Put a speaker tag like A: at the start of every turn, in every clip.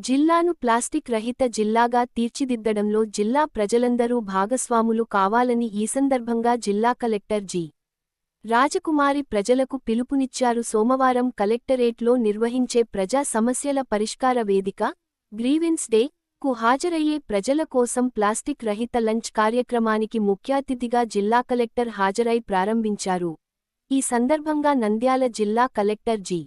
A: జిల్లాను ప్లాస్టిక్ రహిత జిల్లాగా తీర్చిదిద్దడంలో జిల్లా ప్రజలందరూ భాగస్వాములు కావాలని ఈ సందర్భంగా జిల్లా కలెక్టర్ జి. రాజకుమారి ప్రజలకు పిలుపునిచ్చారు. సోమవారం కలెక్టరేట్లో నిర్వహించే ప్రజా సమస్యల పరిష్కార వేదిక గ్రీవెన్స్ డే కు హాజరయ్యే ప్రజల కోసం ప్లాస్టిక్ రహిత లంచ్ కార్యక్రమానికి ముఖ్యాతిథిగా జిల్లా కలెక్టర్ హాజరై ప్రారంభించారు. ఈ సందర్భంగా నంద్యాల జిల్లా కలెక్టర్ జి.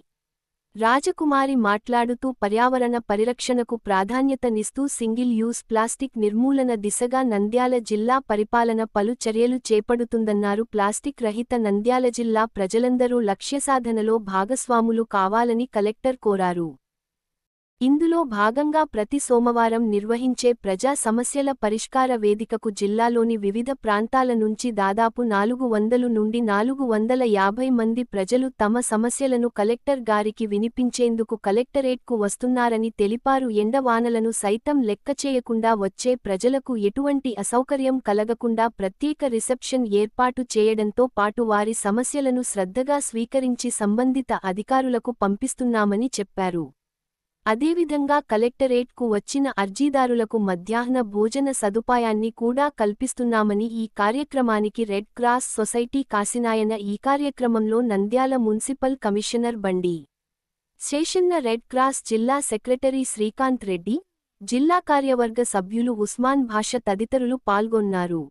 A: రాజకుమారి మాట్లాడుతూ పర్యావరణ పరిరక్షణకు ప్రాధాన్యతనిస్తూ సింగిల్ యూస్ ప్లాస్టిక్ నిర్మూలన దిశగా నంద్యాల జిల్లా పరిపాలన పలు చర్యలు చేపడుతుందన్నారు. ప్లాస్టిక్ రహిత నంద్యాల జిల్లా ప్రజలందరూ లక్ష్యసాధనలో భాగస్వాములు కావాలని కలెక్టర్ కోరారు. ఇందులో భాగంగా ప్రతి సోమవారం నిర్వహించే ప్రజా సమస్యల పరిష్కార వేదికకు జిల్లాలోని వివిధ ప్రాంతాల నుంచి దాదాపు 400 నుండి 450 మంది ప్రజలు తమ సమస్యలను కలెక్టర్ గారికి వినిపించేందుకు కలెక్టరేట్కు వస్తున్నారని తెలిపారు. ఎండవానలను సైతం లెక్కచేయకుండా వచ్చే ప్రజలకు ఎటువంటి అసౌకర్యం కలగకుండా ప్రత్యేక రిసెప్షన్ ఏర్పాటు చేయడంతో పాటు వారి సమస్యలను శ్రద్ధగా స్వీకరించి సంబంధిత అధికారులకు పంపిస్తున్నామని చెప్పారు. అదేవిధంగా కలెక్టరేట్కు వచ్చిన అర్జీదారులకు మధ్యాహ్న భోజన సదుపాయాన్ని కూడా కల్పిస్తున్నామని ఈ కార్యక్రమానికి రెడ్ క్రాస్ సొసైటీ కాసినాయన ఈ కార్యక్రమంలో నంద్యాల మున్సిపల్ కమిషనర్ బండి శేషన్న, రెడ్ క్రాస్ జిల్లా సెక్రటరీ శ్రీకాంత్ రెడ్డి, జిల్లా కార్యవర్గ సభ్యులు ఉస్మాన్ భాష తదితరులు పాల్గొన్నారు.